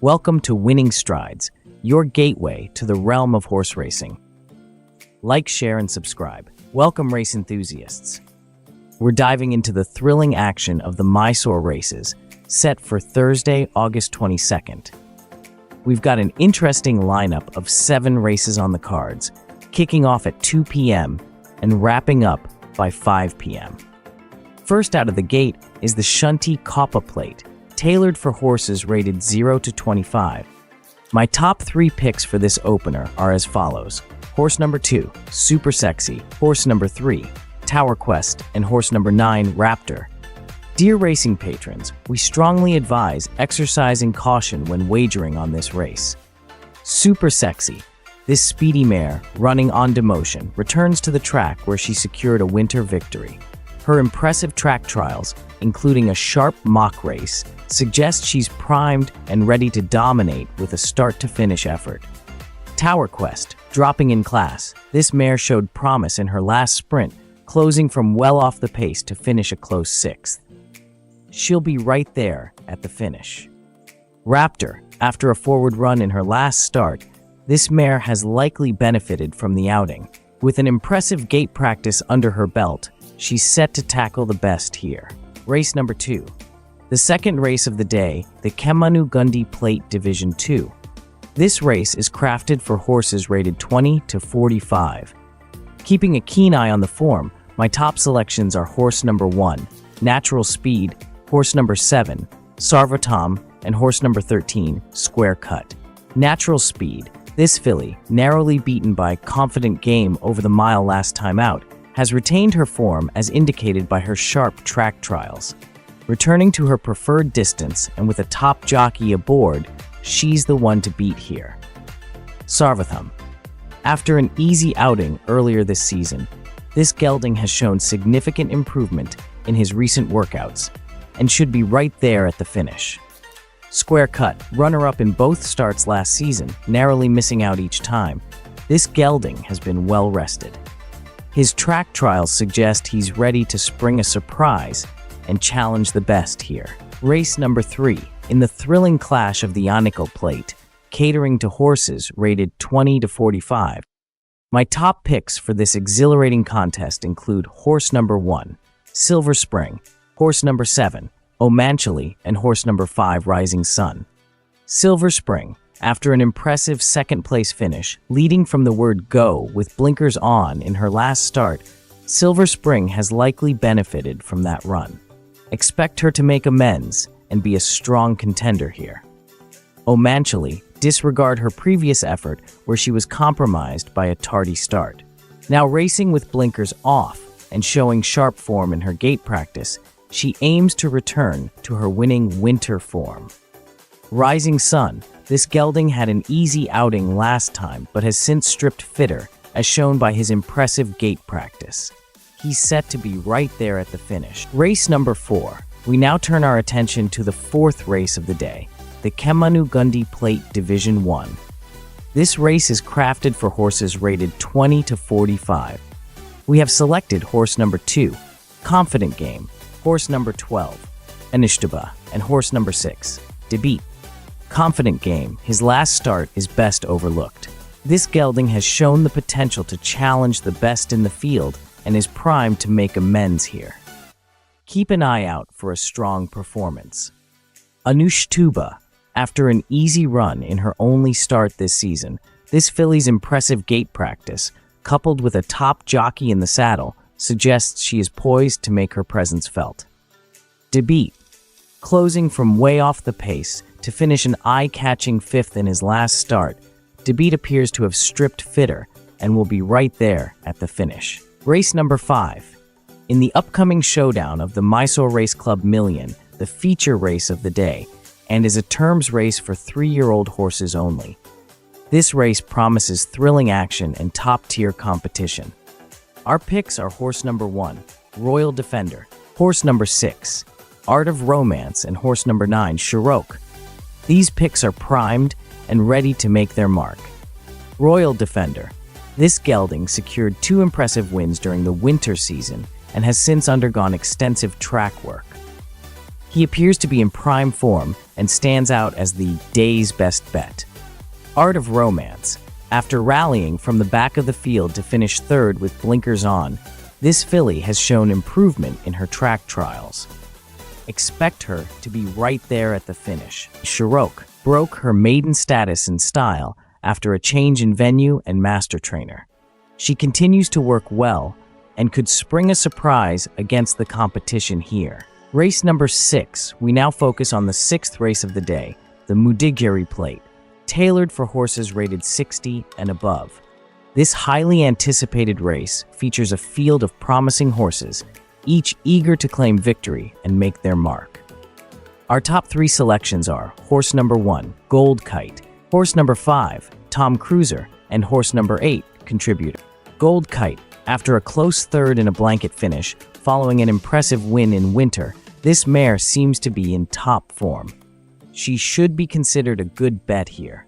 Welcome to Winning Strides, your gateway to the realm of horse racing. Like, share, and subscribe. Welcome, race enthusiasts. We're diving into the thrilling action of the Mysore races, set for Thursday, August 22nd. We've got an interesting lineup of 7 races on the cards, kicking off at 2 p.m. and wrapping up by 5 p.m. First out of the gate is the Shanti Coppa Plate, tailored for horses rated 0 to 25. My top 3 picks for this opener are as follows: horse number 2, Super Sexy, horse number 3, Tower Quest, and horse number 9, Raptor. Dear racing patrons, we strongly advise exercising caution when wagering on this race. Super Sexy, this speedy mare, running on demotion, returns to the track where she secured a winter victory. Her impressive track trials, including a sharp mock race, suggest she's primed and ready to dominate with a start-to-finish effort. Tower Quest, dropping in class, this mare showed promise in her last sprint, closing from well off the pace to finish a close 6th. She'll be right there at the finish. Raptor, after a forward run in her last start, this mare has likely benefited from the outing. With an impressive gait practice under her belt, she's set to tackle the best here. Race number 2. The second race of the day, the Kemanugundee Plate Division 2. This race is crafted for horses rated 20 to 45. Keeping a keen eye on the form, my top selections are horse number 1, Natural Speed, horse number 7, Sarvatam, and horse number 13, Square Cut. Natural Speed, this filly, narrowly beaten by Confident Game over the mile last time out, has retained her form as indicated by her sharp track trials. Returning to her preferred distance and with a top jockey aboard, she's the one to beat here. Sarvatham. After an easy outing earlier this season, this gelding has shown significant improvement in his recent workouts and should be right there at the finish. Square Cut, runner-up in both starts last season, narrowly missing out each time, this gelding has been well rested. His track trials suggest he's ready to spring a surprise and challenge the best here. Race number 3, in the thrilling clash of the Anical Plate, catering to horses rated 20 to 45. My top picks for this exhilarating contest include horse number 1, Silver Spring, horse number 7, Omanchali, and horse number 5, Rising Sun. Silver Spring, after an impressive second-place finish, leading from the word go with blinkers on in her last start, Silver Spring has likely benefited from that run. Expect her to make amends and be a strong contender here. Omanchali, disregard her previous effort where she was compromised by a tardy start. Now racing with blinkers off and showing sharp form in her gait practice, she aims to return to her winning winter form. Rising Sun, this gelding had an easy outing last time but has since stripped fitter, as shown by his impressive gait practice. He's set to be right there at the finish. Race number 4. We now turn our attention to the 4th race of the day, the Kemanugundee Plate Division 1. This race is crafted for horses rated 20 to 45. We have selected horse number 2, Confident Game, horse number 12, Anishtaba, and horse number 6, Debit. Confident Game, his last start is best overlooked. This gelding has shown the potential to challenge the best in the field and is primed to make amends here. Keep an eye out for a strong performance. Anushtuba, after an easy run in her only start this season, this filly's impressive gait practice, coupled with a top jockey in the saddle, suggests she is poised to make her presence felt. Debit, closing from way off the pace to finish an eye-catching 5th in his last start, Debit appears to have stripped fitter and will be right there at the finish. Race number 5. In the upcoming showdown of the Mysore Race Club Million, the feature race of the day, and is a terms race for 3-year-old horses only. This race promises thrilling action and top-tier competition. Our picks are horse number 1, Royal Defender, horse number 6, Art of Romance, and horse number 9, Shirok. These picks are primed and ready to make their mark. Royal Defender. This gelding secured 2 impressive wins during the winter season and has since undergone extensive track work. He appears to be in prime form and stands out as the day's best bet. Art of Romance. After rallying from the back of the field to finish third with blinkers on, this filly has shown improvement in her track trials. Expect her to be right there at the finish. Sharok broke her maiden status in style after a change in venue and master trainer. She continues to work well and could spring a surprise against the competition here. Race number 6, we now focus on the 6th race of the day, the Mudigiri Plate, tailored for horses rated 60 and above. This highly anticipated race features a field of promising horses, each eager to claim victory and make their mark. Our top 3 selections are horse number 1, Gold Kite, horse number 5, Tom Cruiser, and horse number 8, Contributor. Gold Kite. After a close third in a blanket finish, following an impressive win in winter, this mare seems to be in top form. She should be considered a good bet here.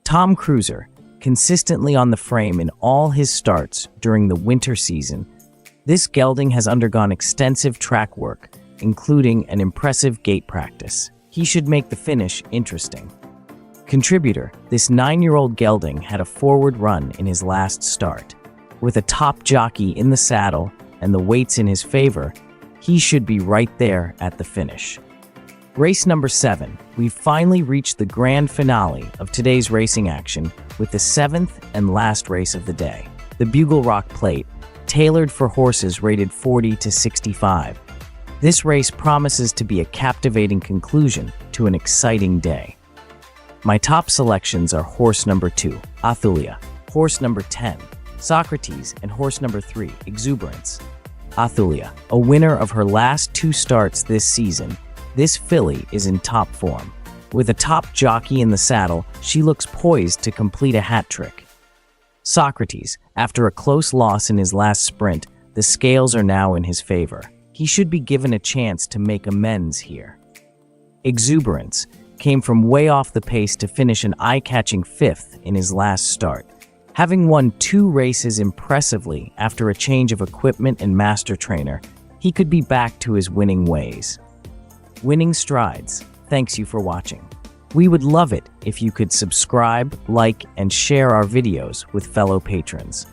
Tom Cruiser, consistently on the frame in all his starts during the winter season, this gelding has undergone extensive track work, including an impressive gait practice. He should make the finish interesting. Contributor. This 9-year-old gelding had a forward run in his last start. With a top jockey in the saddle and the weights in his favor, he should be right there at the finish. Race number 7, we've finally reached the grand finale of today's racing action with the 7th and last race of the day, the Bugle Rock Plate, tailored for horses rated 40 to 65. This race promises to be a captivating conclusion to an exciting day. My top selections are horse number 2, Athulia, horse number 10, Socrates, and horse number 3, Exuberance. Athulia, a winner of her last 2 starts this season, this filly is in top form. With a top jockey in the saddle, she looks poised to complete a hat trick. Socrates, after a close loss in his last sprint, the scales are now in his favor. He should be given a chance to make amends here. Exuberance came from way off the pace to finish an eye-catching 5th in his last start. Having won 2 races impressively after a change of equipment and master trainer, he could be back to his winning ways. Winning Strides. Thanks you for watching. We would love it if you could subscribe, like, and share our videos with fellow patrons.